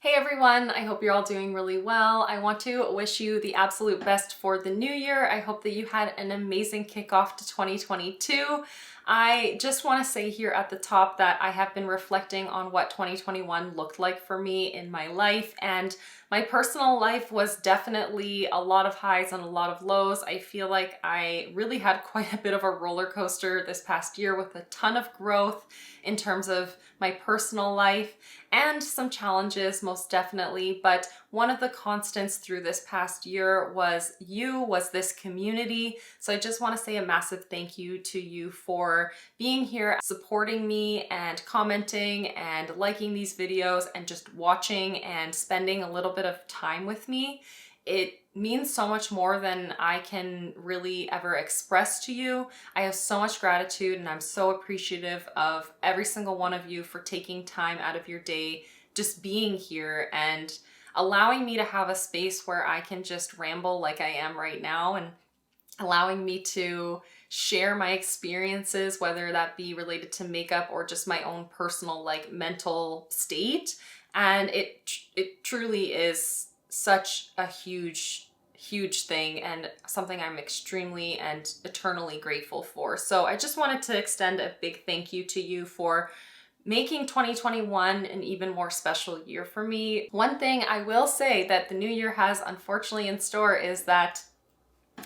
Hey everyone, I hope you're all doing really well. I want to wish you the absolute best for the new year. I hope that you had an amazing kickoff to 2022. I just want to say here at the top that I have been reflecting on what 2021 looked like for me in my life, and my personal life was definitely a lot of highs and a lot of lows. I feel like I really had quite a bit of a roller coaster this past year with a ton of growth in terms of my personal life and some challenges most definitely, but one of the constants through this past year was this community. So I just want to say a massive thank you to you for being here, supporting me and commenting and liking these videos and just watching and spending a little bit of time with me. It means so much more than I can really ever express to you. I have so much gratitude and I'm so appreciative of every single one of you for taking time out of your day, just being here and allowing me to have a space where I can just ramble like I am right now, and allowing me to share my experiences, whether that be related to makeup or just my own personal mental state. And it truly is such a huge thing and something I'm extremely and eternally grateful for. So I just wanted to extend a big thank you to you for making 2021 an even more special year for me. One thing I will say that the new year has unfortunately in store is that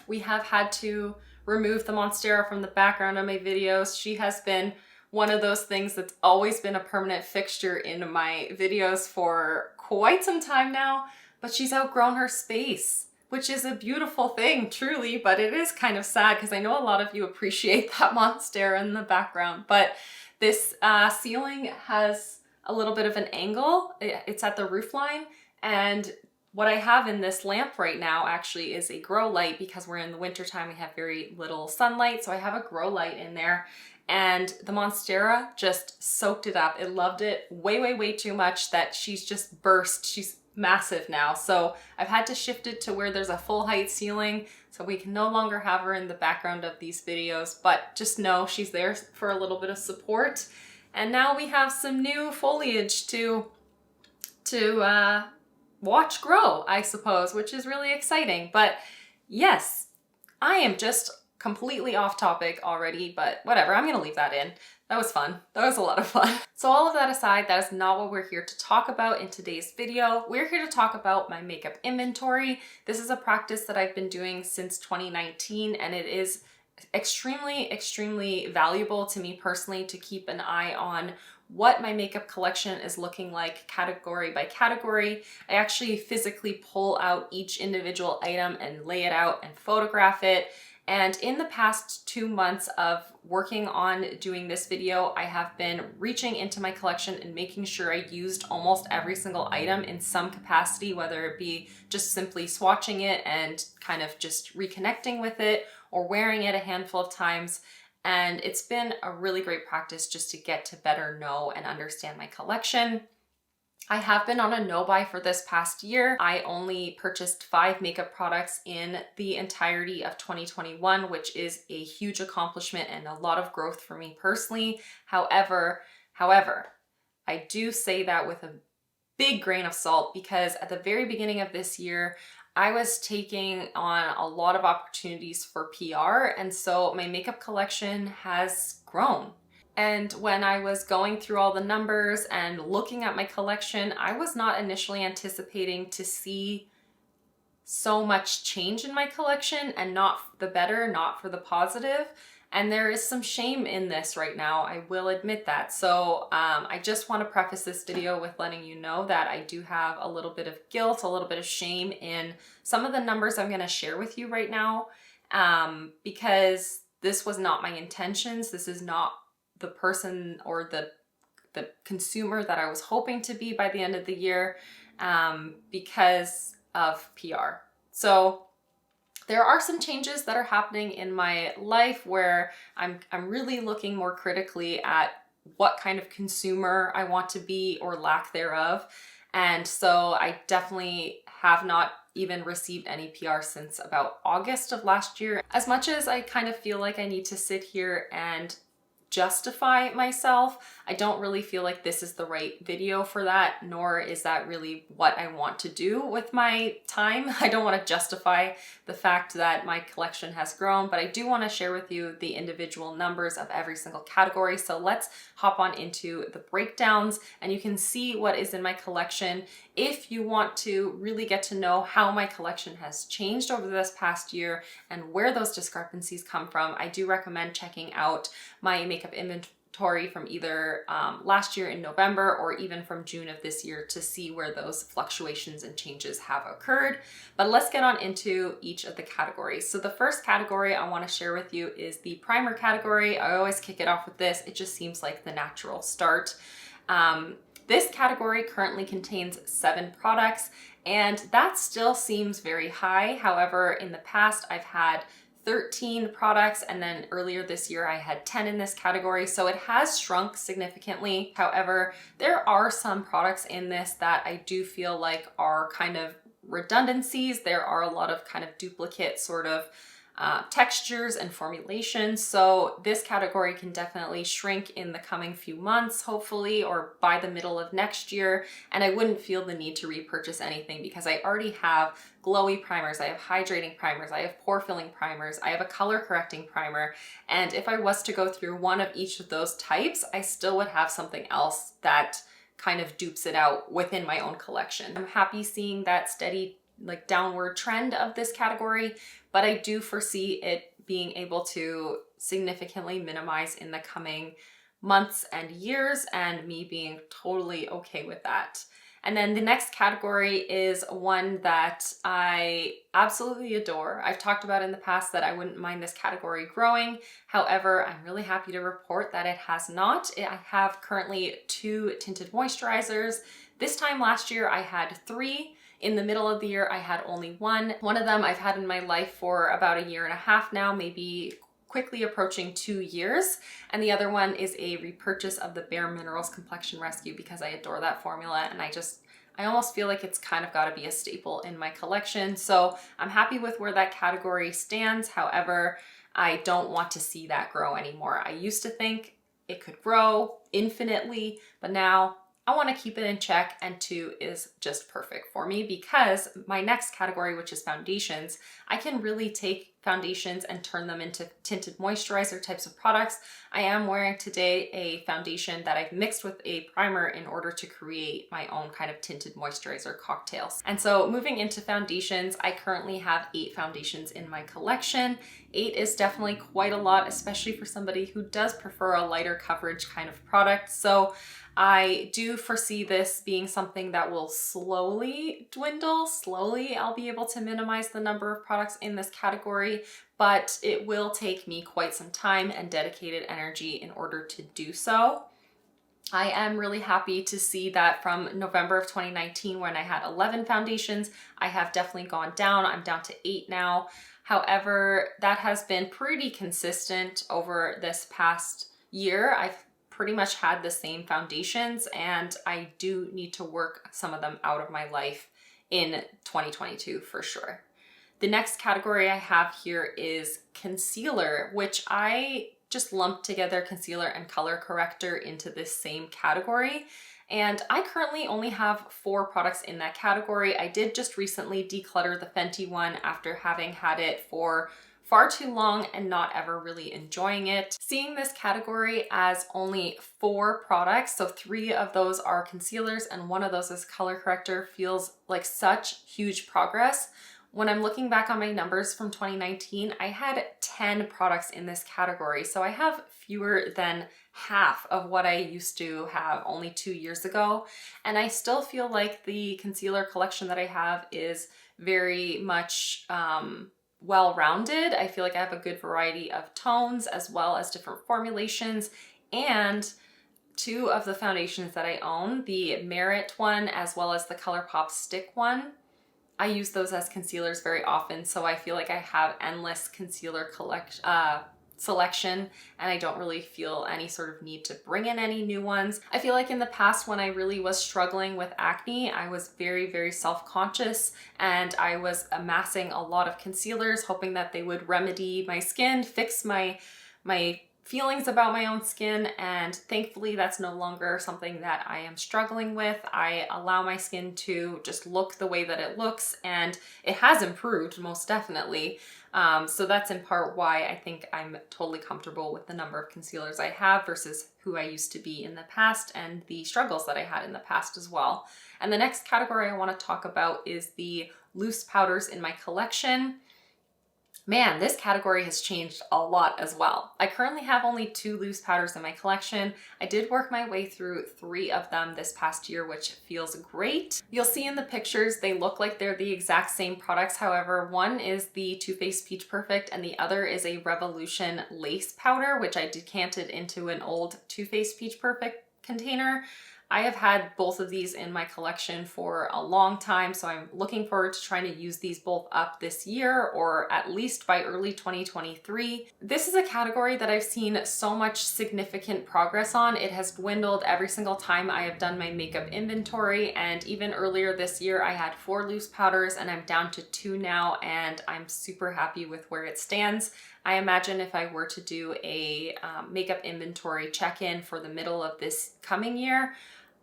we have had to remove the Mascara from the background of my videos. She has been one of those things that's always been a permanent fixture in my videos for quite some time now. But she's outgrown her space, which is a beautiful thing, truly, but it is kind of sad because I know a lot of you appreciate that Mascara in the background. But this ceiling has a little bit of an angle. It's at the roof line, and what I have in this lamp right now actually is a grow light because we're in the winter time, we have very little sunlight, so I have a grow light in there. And the Mascara just soaked it up. It loved it way too much that she's just burst. She's massive now. So I've had to shift it to where there's a full height ceiling so we can no longer have her in the background of these videos, but just know she's there for a little bit of support. And now we have some new foliage to watch grow, I suppose, which is really exciting. But yes, I am just completely off topic already, but whatever, I'm gonna leave that in. That was fun. That was a lot of fun. So all of that aside, that is not what we're here to talk about in today's video. We're here to talk about my makeup inventory. This is a practice that I've been doing since 2019, and it is extremely valuable to me personally to keep an eye on what my makeup collection is looking like category by category. I actually physically pull out each individual item and lay it out and photograph it. And in the past 2 months of working on doing this video, I have been reaching into my collection and making sure I used almost every single item in some capacity, whether it be just simply swatching it and kind of just reconnecting with it or wearing it a handful of times. And it's been a really great practice just to get to better know and understand my collection. I have been on a no-buy for this past year. I only purchased 5 makeup products in the entirety of 2021, which is a huge accomplishment and a lot of growth for me personally. However, I do say that with a big grain of salt because at the very beginning of this year, I was taking on a lot of opportunities for PR, and so my makeup collection has grown. And when I was going through all the numbers and looking at my collection, I was not initially anticipating to see so much change in my collection, and not the better, not for the positive. And there is some shame in this right now, I will admit that. So I just want to preface this video with letting you know that I do have a little bit of guilt, a little bit of shame in some of the numbers I'm going to share with you right now, because this was not my intentions. This is not the person or the consumer that I was hoping to be by the end of the year, because of PR. So there are some changes that are happening in my life where I'm really looking more critically at what kind of consumer I want to be or lack thereof. And so I definitely have not even received any PR since about August of last year. As much as I kind of feel like I need to sit here and justify myself. I don't really feel like this is the right video for that, nor is that really what I want to do with my time. I don't want to justify the fact that my collection has grown, but I do want to share with you the individual numbers of every single category. So let's hop on into the breakdowns and you can see what is in my collection. If you want to really get to know how my collection has changed over this past year and where those discrepancies come from, I do recommend checking out my makeup inventory from either last year in November or even from June of this year to see where those fluctuations and changes have occurred. But let's get on into each of the categories. So the first category I want to share with you is the primer category. I always kick it off with this. It just seems like the natural start. This category currently contains 7 products, and that still seems very high. However, in the past, I've had 13 products, and then earlier this year I had 10 in this category, so it has shrunk significantly. However, there are some products in this that I do feel like are kind of redundancies. There are a lot of kind of duplicate sort of textures and formulations, so this category can definitely shrink in the coming few months, hopefully, or by the middle of next year, and I wouldn't feel the need to repurchase anything because I already have glowy primers, I have hydrating primers, I have pore filling primers, I have a color correcting primer, and if I was to go through one of each of those types, I still would have something else that kind of dupes it out within my own collection. I'm happy seeing that steady like downward trend of this category, but I do foresee it being able to significantly minimize in the coming months and years, and me being totally okay with that. And then the next category is one that I absolutely adore. I've talked about in the past that I wouldn't mind this category growing. However, I'm really happy to report that it has not. I have currently 2 tinted moisturizers. This time last year I had 3. In the middle of the year, I had only 1. One of them I've had in my life for about 1.5 years now, maybe quickly approaching 2 years. And the other one is a repurchase of the Bare Minerals Complexion Rescue because I adore that formula, and I almost feel like it's kind of got to be a staple in my collection. So I'm happy with where that category stands. However, I don't want to see that grow anymore. I used to think it could grow infinitely, but now I want to keep it in check, and 2 is just perfect for me because my next category, which is foundations, I can really take foundations and turn them into tinted moisturizer types of products. I am wearing today a foundation that I've mixed with a primer in order to create my own kind of tinted moisturizer cocktails. And so moving into foundations, I currently have 8 foundations in my collection. 8 is definitely quite a lot, especially for somebody who does prefer a lighter coverage kind of product. So I do foresee this being something that will slowly dwindle. Slowly, I'll be able to minimize the number of products in this category, but it will take me quite some time and dedicated energy in order to do so. I am really happy to see that from November of 2019, when I had 11 foundations, I have definitely gone down. I'm down to 8 now. However, that has been pretty consistent over this past year. I've pretty much had the same foundations, and I do need to work some of them out of my life in 2022 for sure. The next category I have here is concealer, which I just lumped together concealer and color corrector into this same category. And I currently only have 4 products in that category. I did just recently declutter the Fenty one after having had it for far too long and not ever really enjoying it. Seeing this category as only 4 products, so 3 of those are concealers and 1 of those is color corrector, feels like such huge progress. When I'm looking back on my numbers from 2019, I had 10 products in this category. So I have fewer than half of what I used to have only 2 years ago. And I still feel like the concealer collection that I have is very much well-rounded. I feel like I have a good variety of tones as well as different formulations, and 2 of the foundations that I own, the Merit one as well as the ColourPop Stick one, I use those as concealers very often, so I feel like I have endless concealer selection, and I don't really feel any sort of need to bring in any new ones. I feel like in the past, when I really was struggling with acne, I was very, very self-conscious, and I was amassing a lot of concealers, hoping that they would remedy my skin, fix my feelings about my own skin, and thankfully that's no longer something that I am struggling with. I allow my skin to just look the way that it looks, and it has improved most definitely. So that's in part why I think I'm totally comfortable with the number of concealers I have versus who I used to be in the past and the struggles that I had in the past as well. And the next category I want to talk about is the loose powders in my collection. Man, this category has changed a lot as well. I currently have only 2 loose powders in my collection. I did work my way through 3 of them this past year, which feels great. You'll see in the pictures, they look like they're the exact same products. However, one is the Too Faced Peach Perfect and the other is a Revolution Lace Powder, which I decanted into an old Too Faced Peach Perfect container. I have had both of these in my collection for a long time, so I'm looking forward to trying to use these both up this year or at least by early 2023. This is a category that I've seen so much significant progress on. It has dwindled every single time I have done my makeup inventory, and even earlier this year I had 4 loose powders and I'm down to 2 now, and I'm super happy with where it stands. I imagine if I were to do a makeup inventory check-in for the middle of this coming year,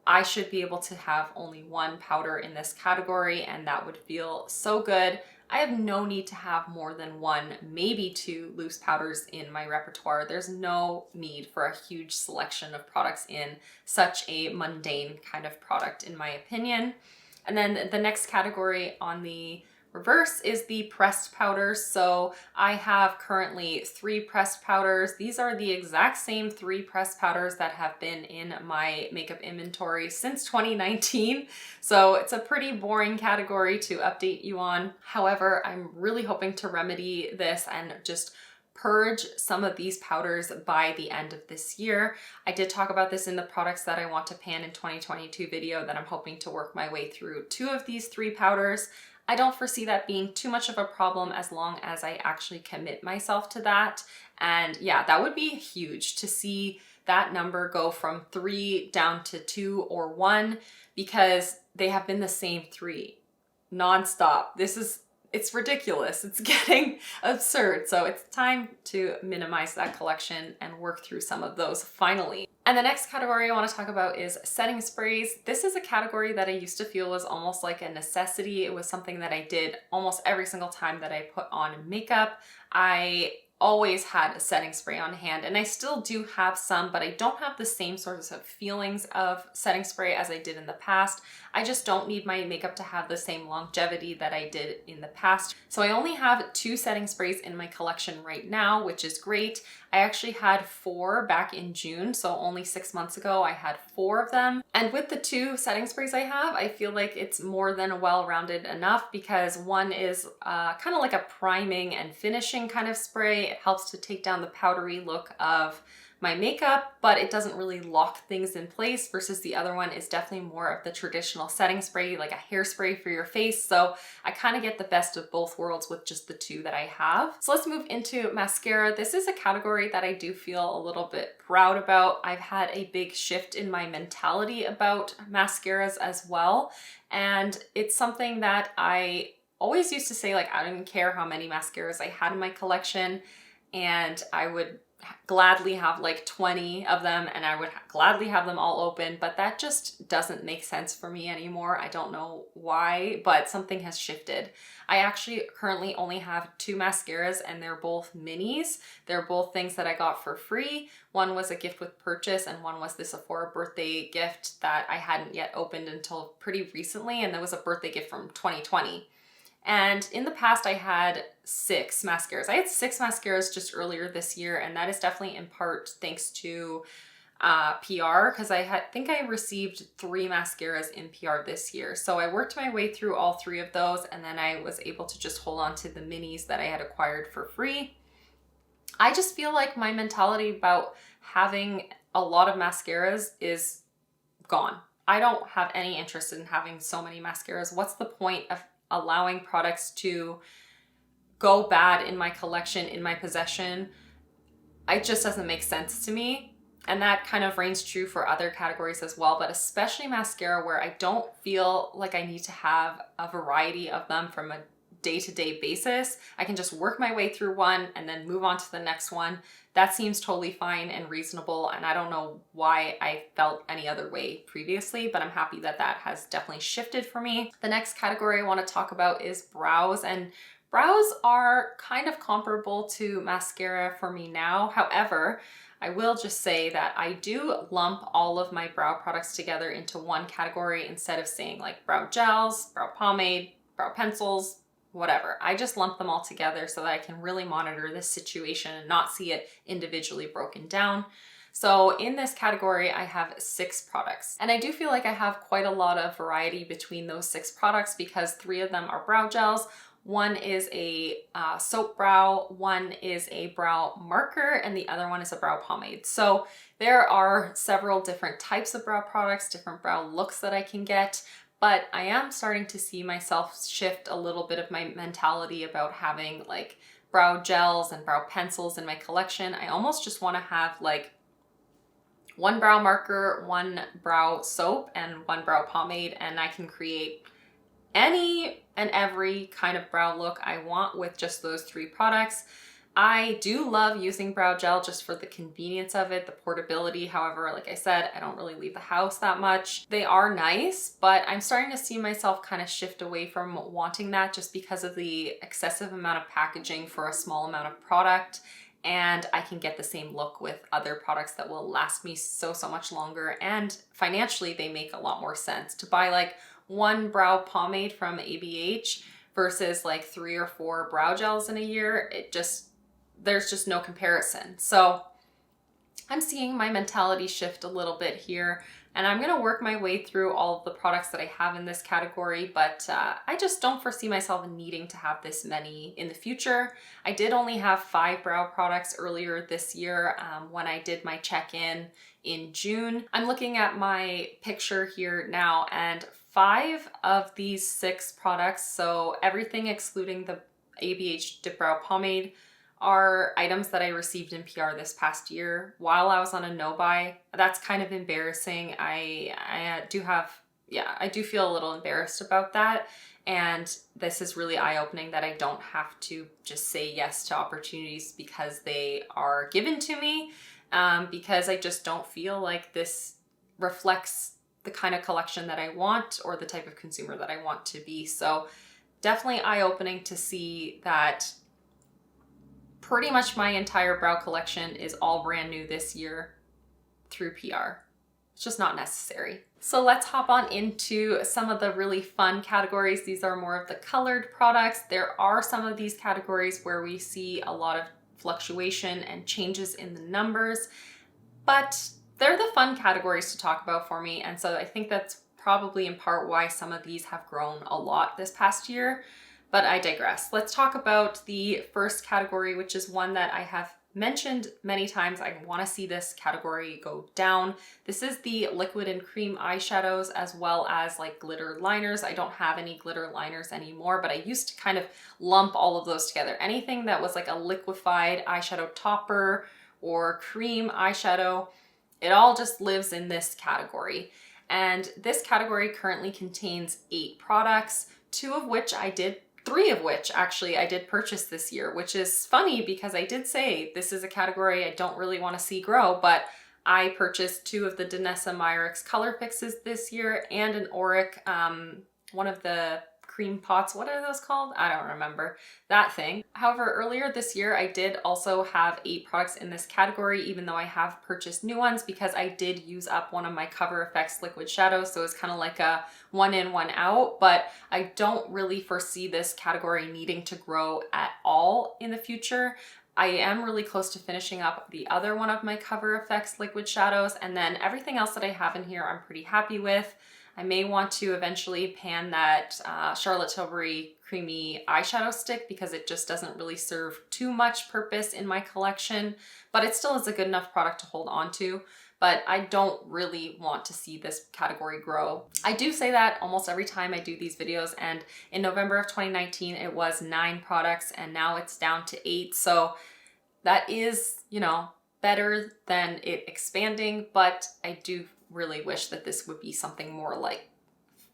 I should be able to have only 1 powder in this category, and that would feel so good. I have no need to have more than 1, maybe 2 loose powders in my repertoire. There's no need for a huge selection of products in such a mundane kind of product, in my opinion. And then the next category on the reverse is the pressed powders. So I have currently 3 pressed powders. These are the exact same 3 pressed powders that have been in my makeup inventory since 2019. So it's a pretty boring category to update you on. However, I'm really hoping to remedy this and just purge some of these powders by the end of this year. I did talk about this in the products that I want to pan in 2022 video that I'm hoping to work my way through 2 of these 3 powders. I don't foresee that being too much of a problem as long as I actually commit myself to that. And yeah, that would be huge to see that number go from 3 down to 2 or 1, because they have been the same 3 nonstop. It's ridiculous. It's getting absurd. So it's time to minimize that collection and work through some of those finally. And the next category I want to talk about is setting sprays. This is a category that I used to feel was almost like a necessity. It was something that I did almost every single time that I put on makeup. I always had a setting spray on hand, and I still do have some, but I don't have the same sorts of feelings of setting spray as I did in the past. I just don't need my makeup to have the same longevity that I did in the past. So I only have 2 setting sprays in my collection right now, which is great. I actually had 4 back in June, so only 6 months ago I had 4 of them. And with the 2 setting sprays I have, I feel like it's more than well-rounded enough, because one is kind of like a priming and finishing kind of spray. It helps to take down the powdery look of my makeup, but it doesn't really lock things in place, versus the other one is definitely more of the traditional setting spray, like a hairspray for your face. So I kind of get the best of both worlds with just the 2 that I have. So let's move into mascara. This is a category that I do feel a little bit proud about. I've had a big shift in my mentality about mascaras as well. And it's something that I always used to say, like, I don't even care how many mascaras I had in my collection, and I would gladly have like 20 of them, and I would gladly have them all open, but that just doesn't make sense for me anymore. I don't know why, but something has shifted. I actually currently only have 2 mascaras, and they're both minis. They're both things that I got for free. One was a gift with purchase, and one was the Sephora birthday gift that I hadn't yet opened until pretty recently, and that was a birthday gift from 2020. And in the past, I had 6 mascaras. I had 6 mascaras just earlier this year, and that is definitely in part thanks to PR, because I think I received 3 mascaras in PR this year. So I worked my way through all 3 of those, and then I was able to just hold on to the minis that I had acquired for free. I just feel like my mentality about having a lot of mascaras is gone. I don't have any interest in having so many mascaras. What's the point of allowing products to go bad in my collection, in my possession? It just doesn't make sense to me. And that kind of reigns true for other categories as well, but especially mascara, where I don't feel like I need to have a variety of them from a day-to-day basis. I can just work my way through one and then move on to the next one. That seems totally fine and reasonable, and I don't know why I felt any other way previously, but I'm happy that that has definitely shifted for me. The next category I want to talk about is brows, and brows are kind of comparable to mascara for me now. However, I will just say that I do lump all of my brow products together into one category instead of saying like brow gels, brow pomade, brow pencils, whatever. I just lump them all together so that I can really monitor this situation and not see it individually broken down. So in this category, I have 6 products, and I do feel like I have quite a lot of variety between those 6 products because 3 of them are brow gels. One is a soap brow, one is a brow marker, and the other one is a brow pomade. So there are several different types of brow products, different brow looks that I can get. But I am starting to see myself shift a little bit of my mentality about having like brow gels and brow pencils in my collection. I almost just want to have like one brow marker, one brow soap, and one brow pomade, and I can create any and every kind of brow look I want with just those 3 products. I do love using brow gel just for the convenience of it, the portability. However, like I said, I don't really leave the house that much. They are nice, but I'm starting to see myself kind of shift away from wanting that just because of the excessive amount of packaging for a small amount of product. And I can get the same look with other products that will last me so much longer. And financially, they make a lot more sense. To buy like one brow pomade from ABH versus like 3 or 4 brow gels in a year, there's just no comparison. So I'm seeing my mentality shift a little bit here, and I'm gonna work my way through all of the products that I have in this category, but I just don't foresee myself needing to have this many in the future. I did only have 5 brow products earlier this year when I did my check-in in June. I'm looking at my picture here now, and 5 of these 6 products, so everything excluding the ABH Dip Brow Pomade, are items that I received in PR this past year while I was on a no-buy. That's kind of embarrassing. I do feel a little embarrassed about that. And this is really eye-opening that I don't have to just say yes to opportunities because they are given to me, because I just don't feel like this reflects the kind of collection that I want or the type of consumer that I want to be. So definitely eye-opening to see that pretty much my entire brow collection is all brand new this year through PR. It's just not necessary. So let's hop on into some of the really fun categories. These are more of the colored products. There are some of these categories where we see a lot of fluctuation and changes in the numbers, but they're the fun categories to talk about for me. And so I think that's probably in part why some of these have grown a lot this past year. But I digress. Let's talk about the first category, which is one that I have mentioned many times. I want to see this category go down. This is the liquid and cream eyeshadows as well as like glitter liners. I don't have any glitter liners anymore, but I used to kind of lump all of those together. Anything that was like a liquefied eyeshadow topper or cream eyeshadow, it all just lives in this category. And this category currently contains 8 products, 3 of which actually I did purchase this year, which is funny because I did say this is a category I don't really want to see grow, but I purchased 2 of the Danessa Myricks color fixes this year and an Auric, one of the cream pots. What are those called? I don't remember that thing. However, earlier this year, I did also have 8 products in this category, even though I have purchased new ones because I did use up one of my Cover FX liquid shadows. So it's kind of like a one in, one out, but I don't really foresee this category needing to grow at all in the future. I am really close to finishing up the other one of my Cover FX liquid shadows, and then everything else that I have in here I'm pretty happy with. I may want to eventually pan that Charlotte Tilbury creamy eyeshadow stick because it just doesn't really serve too much purpose in my collection, but it still is a good enough product to hold on to. But I don't really want to see this category grow. I do say that almost every time I do these videos, and in November of 2019 it was 9 products and now it's down to 8. So that is, you know, better than it expanding, but I do really wish that this would be something more like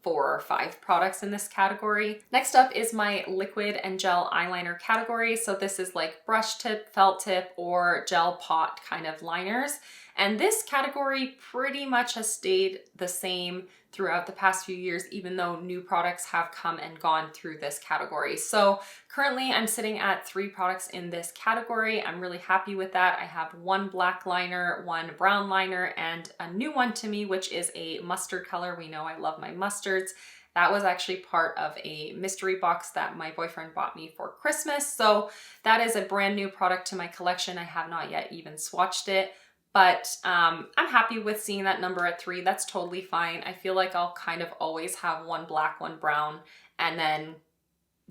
4 or 5 products in this category. Next up is my liquid and gel eyeliner category. So this is like brush tip, felt tip, or gel pot kind of liners. And this category pretty much has stayed the same throughout the past few years, even though new products have come and gone through this category. So currently I'm sitting at 3 products in this category. I'm really happy with that. I have 1 black liner, 1 brown liner, and a new one to me, which is a mustard color. We know I love my mustards. That was actually part of a mystery box that my boyfriend bought me for Christmas. So that is a brand new product to my collection. I have not yet even swatched it. But I'm happy with seeing that number at 3. That's totally fine. I feel like I'll kind of always have 1 black, 1 brown, and then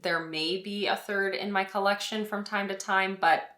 there may be a third in my collection from time to time, but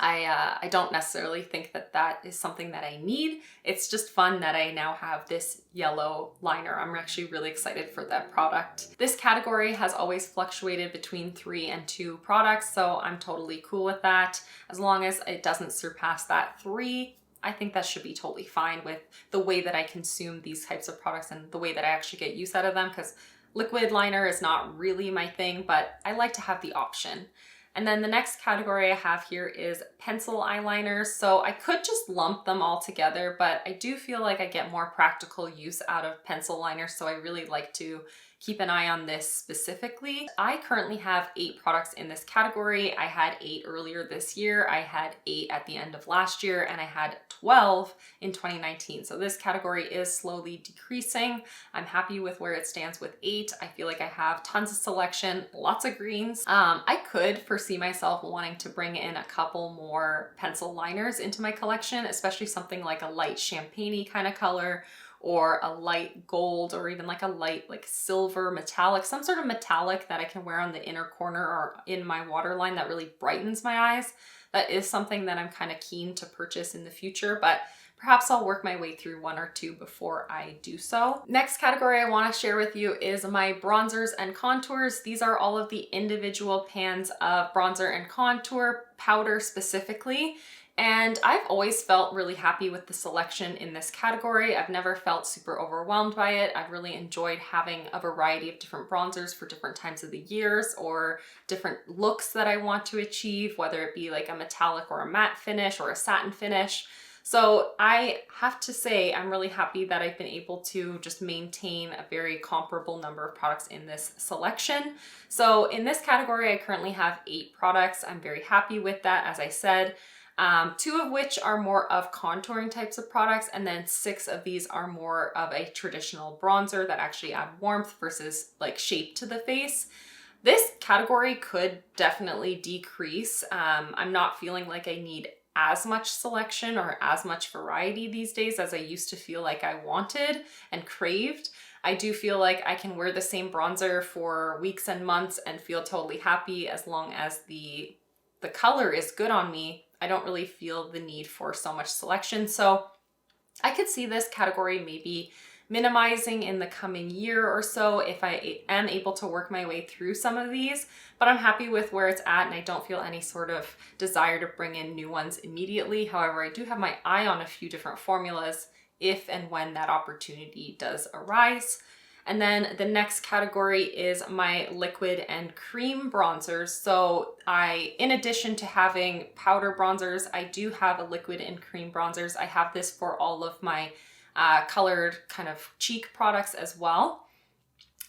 I don't necessarily think that that is something that I need. It's just fun that I now have this yellow liner. I'm actually really excited for that product. This category has always fluctuated between 3 and 2 products, so I'm totally cool with that. As long as it doesn't surpass that 3, I think that should be totally fine with the way that I consume these types of products and the way that I actually get use out of them, because liquid liner is not really my thing, but I like to have the option. And then the next category I have here is pencil eyeliners. So I could just lump them all together, but I do feel like I get more practical use out of pencil liners, so I really like to keep an eye on this specifically. I currently have 8 products in this category. I had 8 earlier this year, I had 8 at the end of last year, and I had 12 in 2019. So this category is slowly decreasing. I'm happy with where it stands with 8. I feel like I have tons of selection, lots of greens. I could foresee myself wanting to bring in a couple more pencil liners into my collection, especially something like a light champagne-y kind of color, or a light gold, or even like a light like silver metallic, some sort of metallic that I can wear on the inner corner or in my waterline that really brightens my eyes. That is something that I'm kind of keen to purchase in the future, but perhaps I'll work my way through 1 or 2 before I do so. Next category I want to share with you is my bronzers and contours. These are all of the individual pans of bronzer and contour powder specifically. And I've always felt really happy with the selection in this category. I've never felt super overwhelmed by it. I've really enjoyed having a variety of different bronzers for different times of the years or different looks that I want to achieve, whether it be like a metallic or a matte finish or a satin finish. So I have to say I'm really happy that I've been able to just maintain a very comparable number of products in this selection. So in this category, I currently have 8 products. I'm very happy with that, as I said. 2 of which are more of contouring types of products, and then 6 of these are more of a traditional bronzer that actually add warmth versus like shape to the face. This category could definitely decrease. I'm not feeling like I need as much selection or as much variety these days as I used to feel like I wanted and craved. I do feel like I can wear the same bronzer for weeks and months and feel totally happy as long as the color is good on me. I don't really feel the need for so much selection. So I could see this category maybe minimizing in the coming year or so if I am able to work my way through some of these, but I'm happy with where it's at and I don't feel any sort of desire to bring in new ones immediately. However, I do have my eye on a few different formulas if and when that opportunity does arise. And then the next category is my liquid and cream bronzers. So in addition to having powder bronzers, I do have a liquid and cream bronzers. I have this for all of my colored kind of cheek products as well.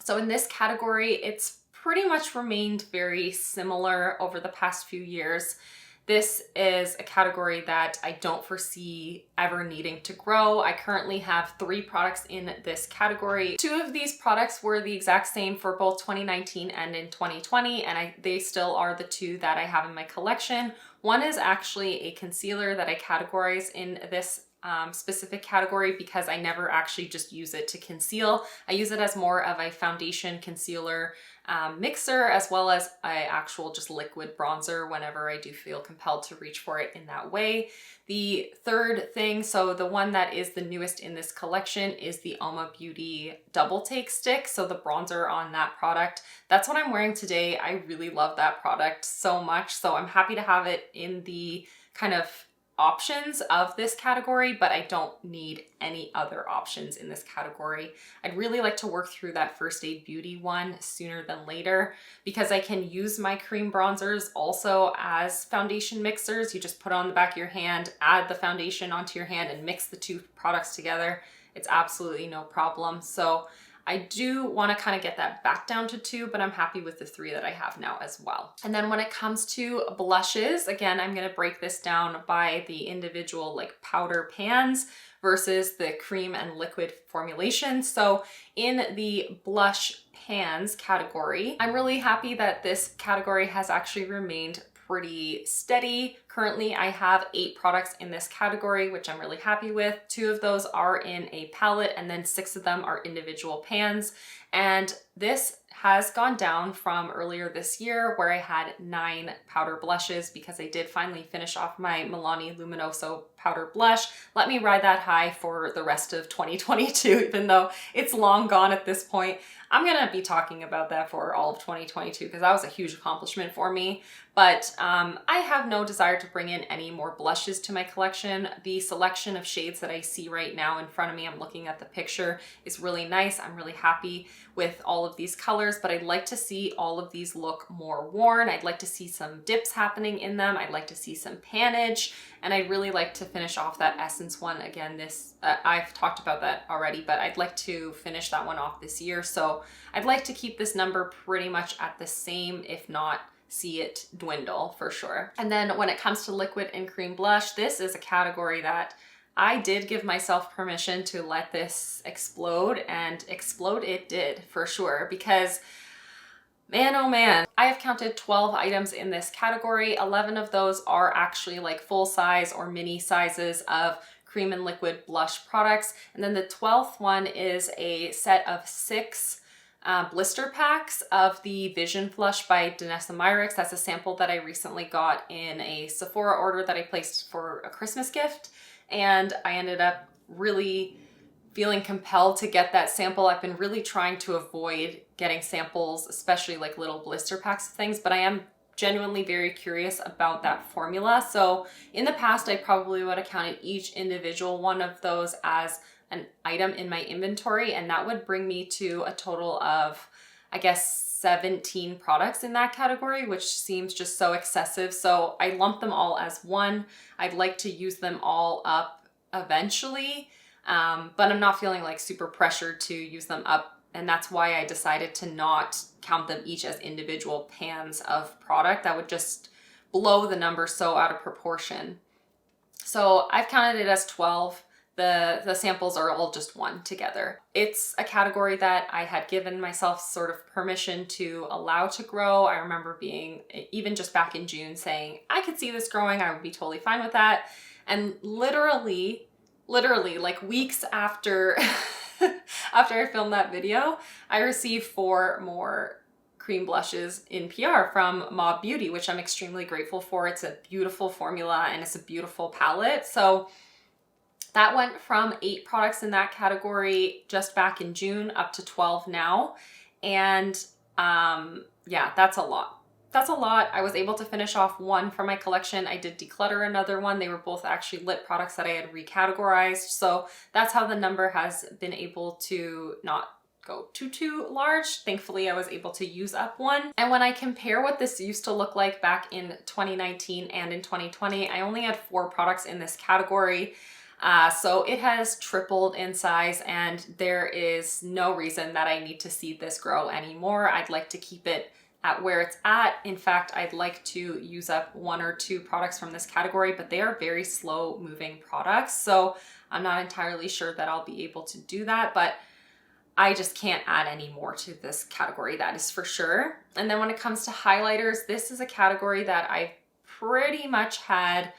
So in this category, it's pretty much remained very similar over the past few years. This is a category that I don't foresee ever needing to grow. I currently have 3 products in this category. 2 of these products were the exact same for both 2019 and in 2020, and they still are the 2 that I have in my collection. One is actually a concealer that I categorize in this specific category because I never actually just use it to conceal. I use it as more of a foundation concealer mixer, as well as an actual just liquid bronzer whenever I do feel compelled to reach for it in that way. The third thing, so the one that is the newest in this collection, is the Alma Beauty Double Take Stick. So the bronzer on that product, that's what I'm wearing today. I really love that product so much. So I'm happy to have it in the kind of options of this category, but I don't need any other options in this category. I'd really like to work through that First Aid Beauty one sooner than later because I can use my cream bronzers also as foundation mixers. You just put it on the back of your hand, add the foundation onto your hand, and mix the two products together. It's absolutely no problem. So I do want to kind of get that back down to 2, but I'm happy with the 3 that I have now as well. And then when it comes to blushes, again, I'm going to break this down by the individual like powder pans versus the cream and liquid formulation. So in the blush pans category, I'm really happy that this category has actually remained pretty steady. Currently, I have 8 products in this category, which I'm really happy with. 2 of those are in a palette, and then 6 of them are individual pans. And this has gone down from earlier this year where I had 9 powder blushes because I did finally finish off my Milani Luminoso powder blush. Let me ride that high for the rest of 2022, even though it's long gone at this point. I'm gonna be talking about that for all of 2022 because that was a huge accomplishment for me. But I have no desire to bring in any more blushes to my collection. The selection of shades that I see right now in front of me, I'm looking at the picture, is really nice. I'm really happy with all of these colors, but I'd like to see all of these look more worn. I'd like to see some dips happening in them. I'd like to see some panage, and I'd really like to finish off that Essence one. Again, I've talked about that already, but I'd like to finish that one off this year. So I'd like to keep this number pretty much at the same, if not see it dwindle for sure. And then when it comes to liquid and cream blush, this is a category that I did give myself permission to let this explode, and explode it did for sure, because man, oh man, I have counted 12 items in this category. 11 of those are actually like full size or mini sizes of cream and liquid blush products. And then the 12th one is a set of 6 blister packs of the Vision Flush by Danessa Myricks. That's a sample that I recently got in a Sephora order that I placed for a Christmas gift. And I ended up really feeling compelled to get that sample. I've been really trying to avoid getting samples, especially like little blister packs of things, but I am genuinely very curious about that formula. So in the past, I probably would have counted each individual one of those as an item in my inventory, and that would bring me to a total of, I guess, 17 products in that category, which seems just so excessive. So I lumped them all as one. I'd like to use them all up eventually, but I'm not feeling like super pressured to use them up. And that's why I decided to not count them each as individual pans of product. That would just blow the number so out of proportion. So I've counted it as 12. The samples are all just one together. It's a category that I had given myself sort of permission to allow to grow. I remember being, even just back in June, saying, I could see this growing, I would be totally fine with that. And literally like weeks after, after I filmed that video, I received 4 more cream blushes in PR from Mob Beauty, which I'm extremely grateful for. It's a beautiful formula and it's a beautiful palette. So that went from 8 products in that category just back in June up to 12 now. And yeah, that's a lot. That's a lot. I was able to finish off 1 from my collection. I did declutter another one. They were both actually lit products that I had recategorized. So that's how the number has been able to not go too large. Thankfully, I was able to use up 1. And when I compare what this used to look like back in 2019 and in 2020, I only had 4 products in this category. So it has tripled in size, and there is no reason that I need to see this grow anymore. I'd like to keep it at where it's at. In fact, I'd like to use up 1 or 2 products from this category, but they are very slow moving products. So I'm not entirely sure that I'll be able to do that, but I just can't add any more to this category, that is for sure. And then when it comes to highlighters, this is a category that I've pretty much had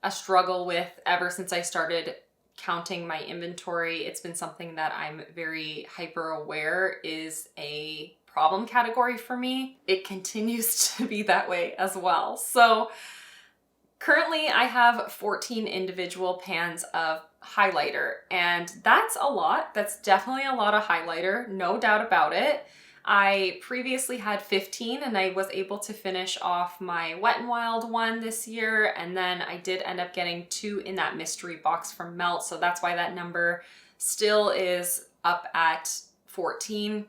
a struggle with ever since I started counting my inventory. It's been something that I'm very hyper aware is a problem category for me. It continues to be that way as well. So currently I have 14 individual pans of highlighter, and that's a lot. That's definitely a lot of highlighter, no doubt about it. I previously had 15 and I was able to finish off my Wet n Wild one this year, and then I did end up getting 2 in that mystery box from Melt, so that's why that number still is up at 14.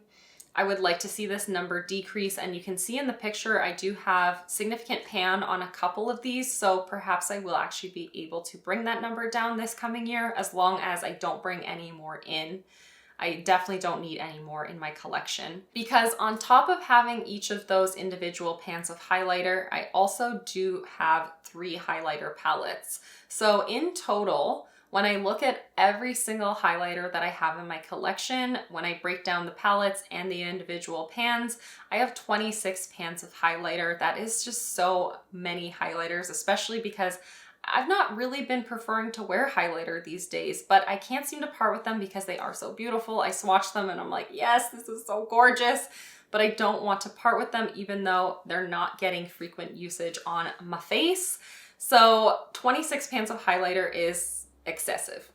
I would like to see this number decrease, and you can see in the picture I do have significant pan on a couple of these, so perhaps I will actually be able to bring that number down this coming year as long as I don't bring any more in. I definitely don't need any more in my collection, because on top of having each of those individual pans of highlighter, I also do have 3 highlighter palettes. So in total, when I look at every single highlighter that I have in my collection, when I break down the palettes and the individual pans, I have 26 pans of highlighter. That is just so many highlighters, especially because I've not really been preferring to wear highlighter these days, but I can't seem to part with them because they are so beautiful. I swatch them and I'm like, yes, this is so gorgeous, but I don't want to part with them even though they're not getting frequent usage on my face. So 26 pans of highlighter is excessive.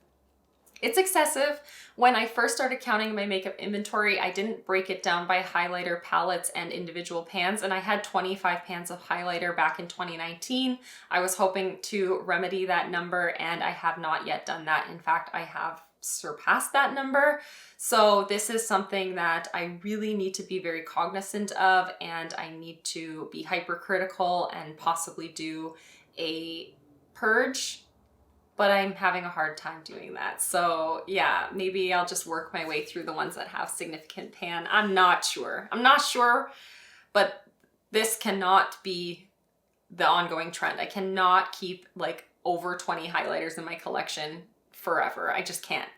It's excessive. When I first started counting my makeup inventory, I didn't break it down by highlighter palettes and individual pans, and I had 25 pans of highlighter back in 2019. I was hoping to remedy that number, and I have not yet done that. In fact, I have surpassed that number. So this is something that I really need to be very cognizant of, and I need to be hypercritical and possibly do a purge, but I'm having a hard time doing that. So yeah, maybe I'll just work my way through the ones that have significant pan. I'm not sure, but this cannot be the ongoing trend. I cannot keep like over 20 highlighters in my collection forever. I just can't.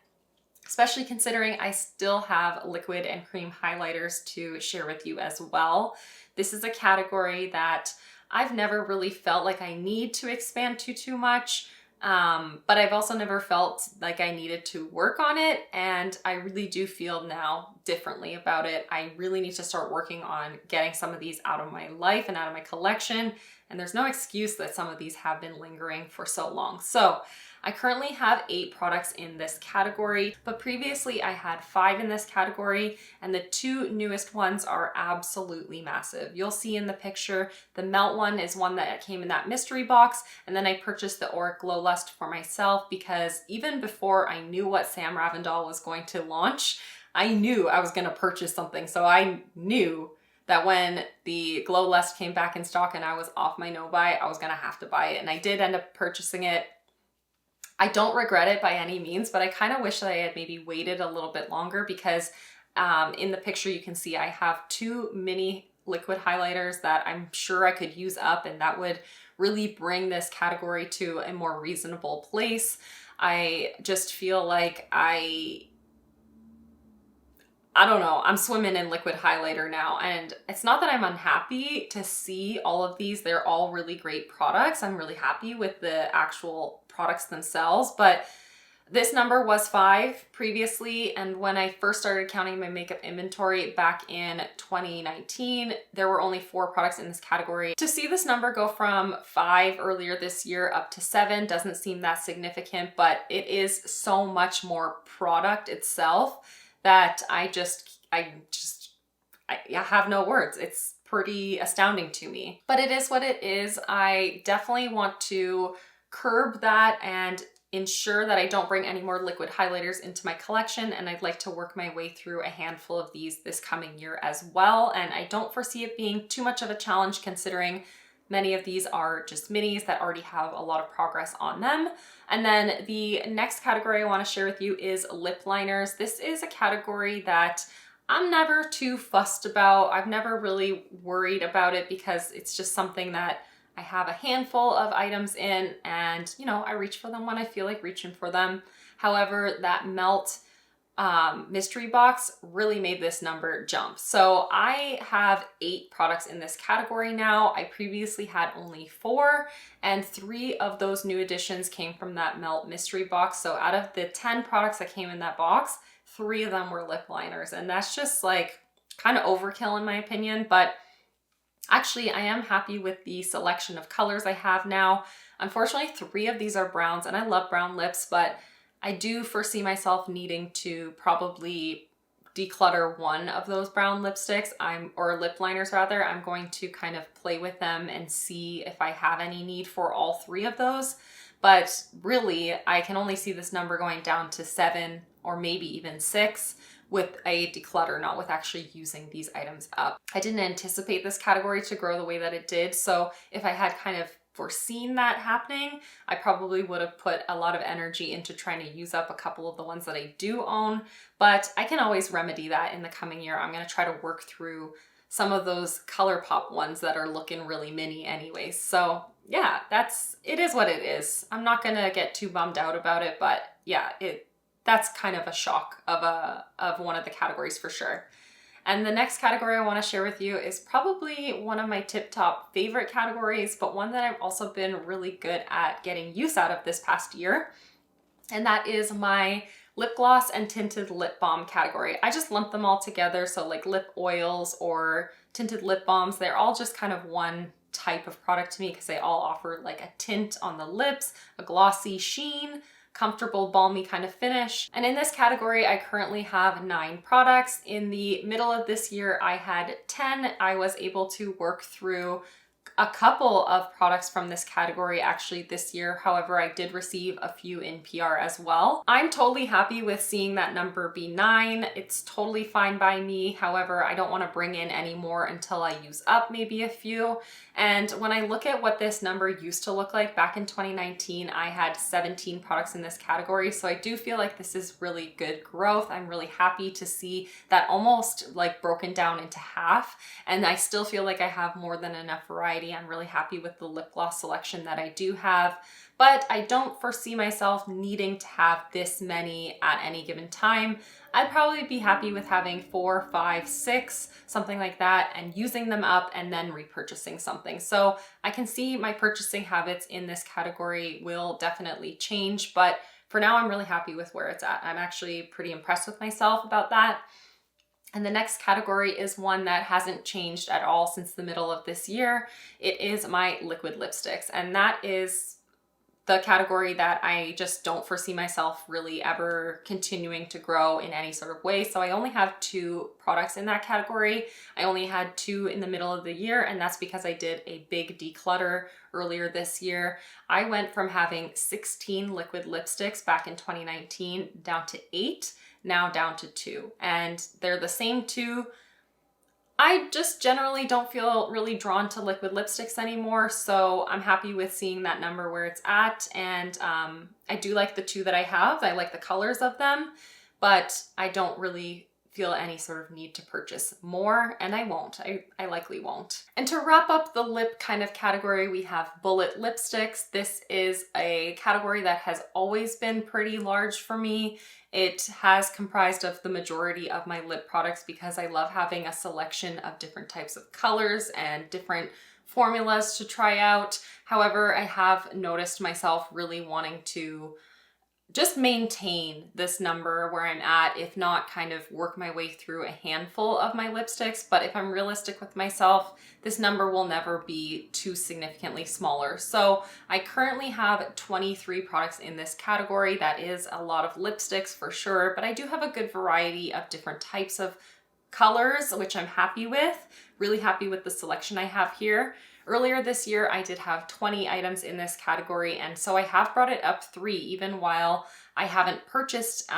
Especially considering I still have liquid and cream highlighters to share with you as well. This is a category that I've never really felt like I need to expand to too much. But I've also never felt like I needed to work on it, and I really do feel now differently about it. I really need to start working on getting some of these out of my life and out of my collection, and there's no excuse that some of these have been lingering for so long. So I currently have 8 products in this category, but previously I had 5 in this category, and the 2 newest ones are absolutely massive. You'll see in the picture, the Melt one is one that came in that mystery box, and then I purchased the Auric Glow Lust for myself because even before I knew what Sam Ravindal was going to launch, I knew I was going to purchase something. So I knew that when the Glow Lust came back in stock and I was off my no-buy, I was going to have to buy it, and I did end up purchasing it. I don't regret it by any means, but I kind of wish that I had maybe waited a little bit longer because in the picture you can see I have 2 mini liquid highlighters that I'm sure I could use up, and that would really bring this category to a more reasonable place. I just feel like I don't know, I'm swimming in liquid highlighter now, and it's not that I'm unhappy to see all of these. They're all really great products. I'm really happy with the actual products themselves, but this number was 5 previously, and when I first started counting my makeup inventory back in 2019, there were only 4 products in this category. To see this number go from 5 earlier this year up to 7 doesn't seem that significant, but it is so much more product itself that I have no words. It's pretty astounding to me, but it is what it is. I definitely want to curb that and ensure that I don't bring any more liquid highlighters into my collection, and I'd like to work my way through a handful of these this coming year as well, and I don't foresee it being too much of a challenge considering many of these are just minis that already have a lot of progress on them. And then the next category I want to share with you is lip liners. This is a category that I'm never too fussed about. I've never really worried about it because it's just something that I have a handful of items in, and you know, I reach for them when I feel like reaching for them. However, that Melt mystery box really made this number jump. So I have 8 products in this category now. I previously had only 4, and 3 of those new additions came from that Melt mystery box. So out of the 10 products that came in that box, 3 of them were lip liners, and that's just like kind of overkill in my opinion, but actually, I am happy with the selection of colors I have now. Unfortunately, 3 of these are browns, and I love brown lips, but I do foresee myself needing to probably declutter one of those brown lipsticks, or lip liners rather, I'm going to kind of play with them and see if I have any need for all 3 of those. But really, I can only see this number going down to 7 or maybe even 6 with a declutter, not with actually using these items up. I didn't anticipate this category to grow the way that it did, so if I had kind of foreseen that happening, I probably would have put a lot of energy into trying to use up a couple of the ones that I do own, but I can always remedy that in the coming year. I'm going to try to work through some of those ColourPop ones that are looking really mini anyways. So yeah, it is what it is. I'm not going to get too bummed out about it, but yeah, that's kind of a shock of one of the categories for sure. And the next category I want to share with you is probably one of my tip-top favorite categories, but one that I've also been really good at getting use out of this past year. And that is my lip gloss and tinted lip balm category. I just lump them all together. So like lip oils or tinted lip balms, they're all just kind of one type of product to me because they all offer like a tint on the lips, a glossy sheen, comfortable balmy kind of finish. And in this category, I currently have 9 products. In the middle of this year, I had 10. I was able to work through a couple of products from this category actually this year. However, I did receive a few in PR as well. I'm totally happy with seeing that number be 9. It's totally fine by me. However, I don't want to bring in any more until I use up maybe a few. And when I look at what this number used to look like back in 2019, I had 17 products in this category. So I do feel like this is really good growth. I'm really happy to see that almost like broken down into half. And I still feel like I have more than enough variety. I'm really happy with the lip gloss selection that I do have, but I don't foresee myself needing to have this many at any given time. I'd probably be happy with having 4, 5, 6, something like that, and using them up and then repurchasing something. So I can see my purchasing habits in this category will definitely change, but for now I'm really happy with where it's at. I'm actually pretty impressed with myself about that. And the next category is one that hasn't changed at all since the middle of this year. It is my liquid lipsticks, and that is the category that I just don't foresee myself really ever continuing to grow in any sort of way. So I only have 2 products in that category. I only had 2 in the middle of the year, and that's because I did a big declutter earlier this year. I went from having 16 liquid lipsticks back in 2019 down to 8. Now down to 2, and they're the same 2. I just generally don't feel really drawn to liquid lipsticks anymore, so I'm happy with seeing that number where it's at. And I do like the 2 that I have. I like the colors of them, but I don't really feel any sort of need to purchase more, and I won't. I likely won't. And to wrap up the lip kind of category, we have bullet lipsticks. This is a category that has always been pretty large for me. It has comprised of the majority of my lip products because I love having a selection of different types of colors and different formulas to try out. However, I have noticed myself really wanting to just maintain this number where I'm at, if not kind of work my way through a handful of my lipsticks. But if I'm realistic with myself, this number will never be too significantly smaller. So I currently have 23 products in this category. That is a lot of lipsticks for sure, but I do have a good variety of different types of colors, which I'm happy with. Really happy with the selection I have here. Earlier this year, I did have 20 items in this category, and so I have brought it up 3, even while I haven't purchased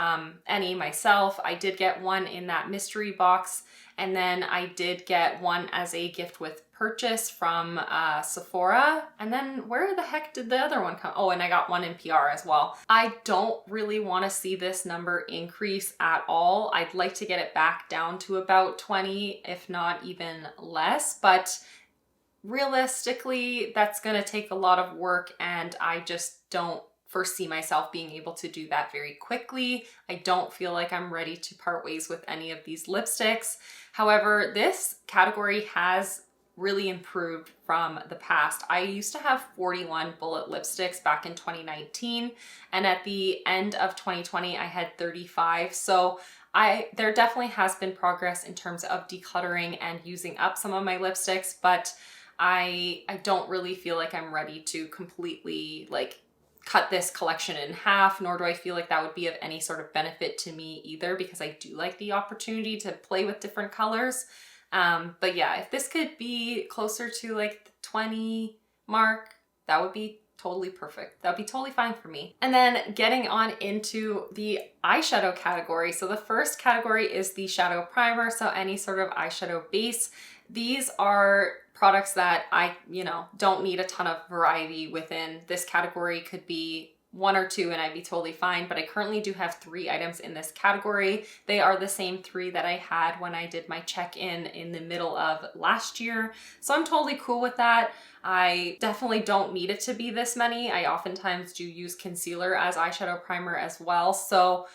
any myself. I did get one in that mystery box, and then I did get one as a gift with purchase from Sephora. And then where the heck did the other one come? Oh, and I got one in PR as well. I don't really want to see this number increase at all. I'd like to get it back down to about 20, if not even less, but realistically, that's going to take a lot of work, and I just don't foresee myself being able to do that very quickly. I don't feel like I'm ready to part ways with any of these lipsticks. However, this category has really improved from the past. I used to have 41 bullet lipsticks back in 2019, and at the end of 2020, I had 35. So there definitely has been progress in terms of decluttering and using up some of my lipsticks, but I don't really feel like I'm ready to completely like cut this collection in half, nor do I feel like that would be of any sort of benefit to me either, because I do like the opportunity to play with different colors. But yeah, if this could be closer to like the 20 mark, that would be totally perfect. That'd be totally fine for me. And then getting on into the eyeshadow category. So the first category is the shadow primer. So any sort of eyeshadow base. These are products that I, don't need a ton of variety within. This category could be 1 or 2 and I'd be totally fine, but I currently do have 3 items in this category. They are the same 3 that I had when I did my check-in in the middle of last year. So I'm totally cool with that. I definitely don't need it to be this many. I oftentimes do use concealer as eyeshadow primer as well. So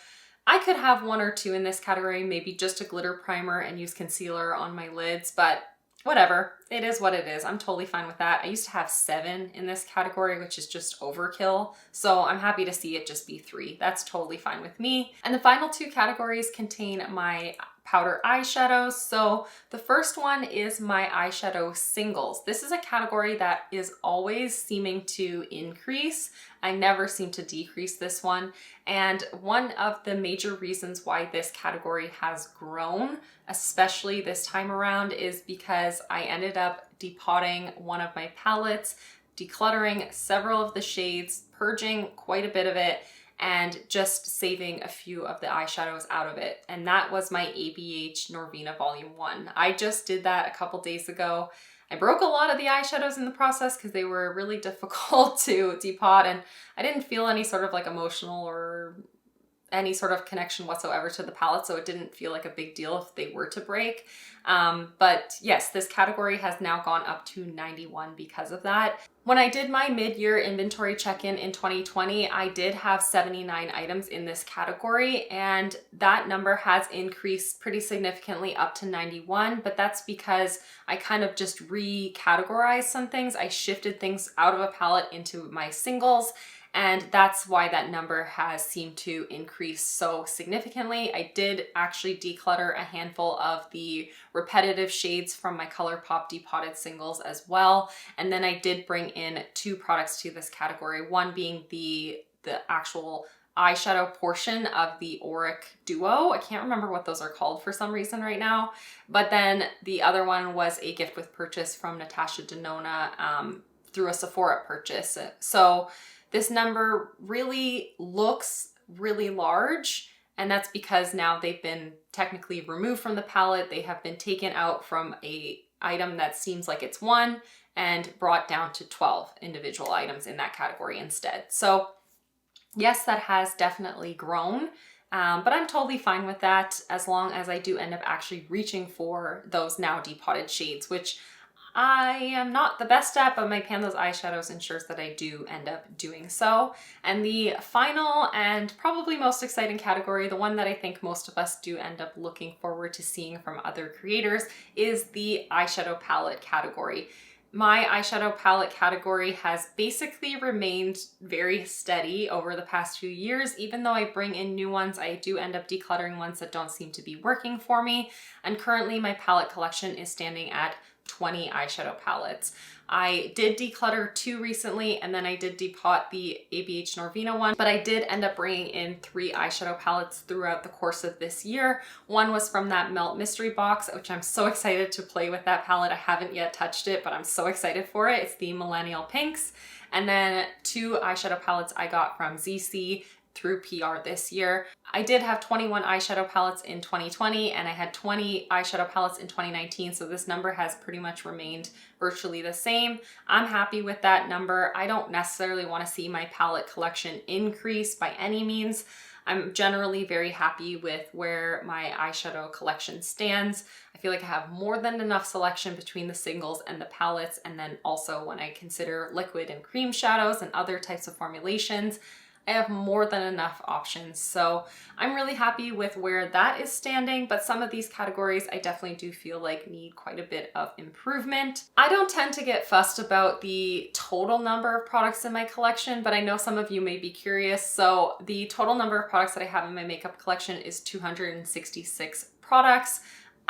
I could have 1 or 2 in this category, maybe just a glitter primer and use concealer on my lids, but whatever, it is what it is. I'm totally fine with that. I used to have 7 in this category, which is just overkill. So I'm happy to see it just be 3. That's totally fine with me. And the final 2 categories contain my powder eyeshadows. So the first one is my Eyeshadow Singles. This is a category that is always seeming to increase. I never seem to decrease this one. And one of the major reasons why this category has grown, especially this time around, is because I ended up depotting one of my palettes, decluttering several of the shades, purging quite a bit of it, and just saving a few of the eyeshadows out of it. And that was my ABH Norvina Volume 1. I just did that a couple days ago. I broke a lot of the eyeshadows in the process because they were really difficult to depot, and I didn't feel any sort of like emotional or any sort of connection whatsoever to the palette, so it didn't feel like a big deal if they were to break. But yes, this category has now gone up to 91 because of that. When I did my mid-year inventory check-in in 2020, I did have 79 items in this category, and that number has increased pretty significantly up to 91, but that's because I kind of just recategorized some things. I shifted things out of a palette into my singles, and that's why that number has seemed to increase so significantly. I did actually declutter a handful of the repetitive shades from my ColourPop depotted singles as well. And then I did bring in 2 products to this category, one being the actual eyeshadow portion of the Auric Duo. I can't remember what those are called for some reason right now. But then the other one was a gift with purchase from Natasha Denona through a Sephora purchase. So this number really looks really large, and that's because now they've been technically removed from the palette. They have been taken out from a item that seems like it's 1 and brought down to 12 individual items in that category instead. So yes, that has definitely grown, but I'm totally fine with that as long as I do end up actually reaching for those now depotted shades, which I am not the best at, but my Pan Those Eyeshadows ensures that I do end up doing so. And the final and probably most exciting category, the one that I think most of us do end up looking forward to seeing from other creators, is the eyeshadow palette category. My eyeshadow palette category has basically remained very steady over the past few years. Even though I bring in new ones, I do end up decluttering ones that don't seem to be working for me. And currently my palette collection is standing at 20 eyeshadow palettes. I did declutter 2 recently, and then I did depot the ABH Norvina one, but I did end up bringing in 3 eyeshadow palettes throughout the course of this year. One was from that Melt Mystery Box, which I'm so excited to play with that palette. I haven't yet touched it, but I'm so excited for it. It's the Millennial Pinks. And then 2 eyeshadow palettes I got from ZC through PR this year. I did have 21 eyeshadow palettes in 2020, and I had 20 eyeshadow palettes in 2019, so this number has pretty much remained virtually the same. I'm happy with that number. I don't necessarily want to see my palette collection increase by any means. I'm generally very happy with where my eyeshadow collection stands. I feel like I have more than enough selection between the singles and the palettes, and then also when I consider liquid and cream shadows and other types of formulations, I have more than enough options. So I'm really happy with where that is standing, but some of these categories I definitely do feel like need quite a bit of improvement. I don't tend to get fussed about the total number of products in my collection, but I know some of you may be curious. So the total number of products that I have in my makeup collection is 266 products.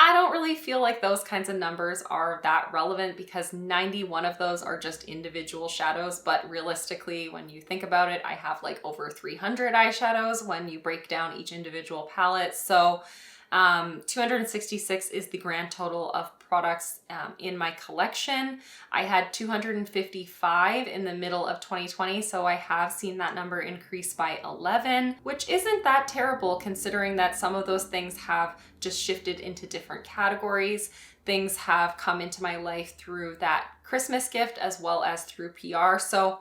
I don't really feel like those kinds of numbers are that relevant because 91 of those are just individual shadows, but realistically, when you think about it, I have like over 300 eyeshadows when you break down each individual palette. So 266 is the grand total of products in my collection. I had 255 in the middle of 2020, so I have seen that number increase by 11, which isn't that terrible considering that some of those things have just shifted into different categories. Things have come into my life through that Christmas gift as well as through PR. So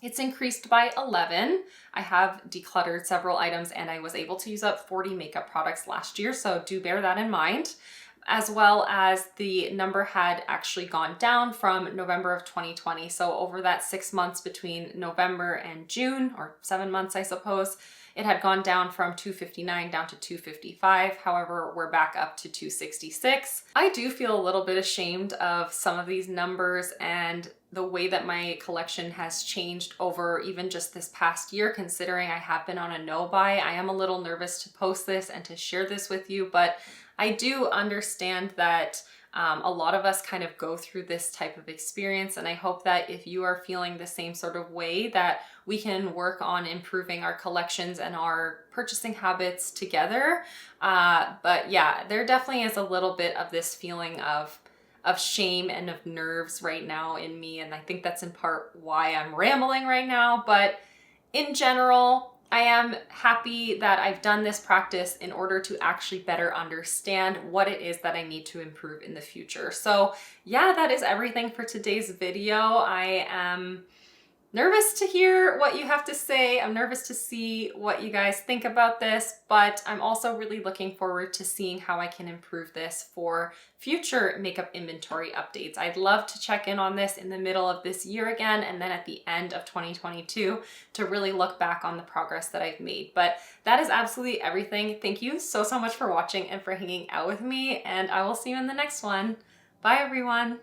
it's increased by 11. I have decluttered several items and I was able to use up 40 makeup products last year, so do bear that in mind. As well as the number had actually gone down from November of 2020. So over that 6 months between November and June, or 7 months, I suppose, it had gone down from 259 down to 255. However, we're back up to 266. I do feel a little bit ashamed of some of these numbers and the way that my collection has changed over even just this past year, considering I have been on a no buy. I am a little nervous to post this and to share this with you, but I do understand that a lot of us kind of go through this type of experience, and I hope that if you are feeling the same sort of way, that we can work on improving our collections and our purchasing habits together. But yeah, there definitely is a little bit of this feeling of shame and of nerves right now in me, and I think that's in part why I'm rambling right now. But in general, I am happy that I've done this practice in order to actually better understand what it is that I need to improve in the future. So yeah, that is everything for today's video. I am nervous to hear what you have to say. I'm nervous to see what you guys think about this, but I'm also really looking forward to seeing how I can improve this for future makeup inventory updates. I'd love to check in on this in the middle of this year again, and then at the end of 2022 to really look back on the progress that I've made. But that is absolutely everything. Thank you so much for watching and for hanging out with me, and I will see you in the next one. Bye everyone.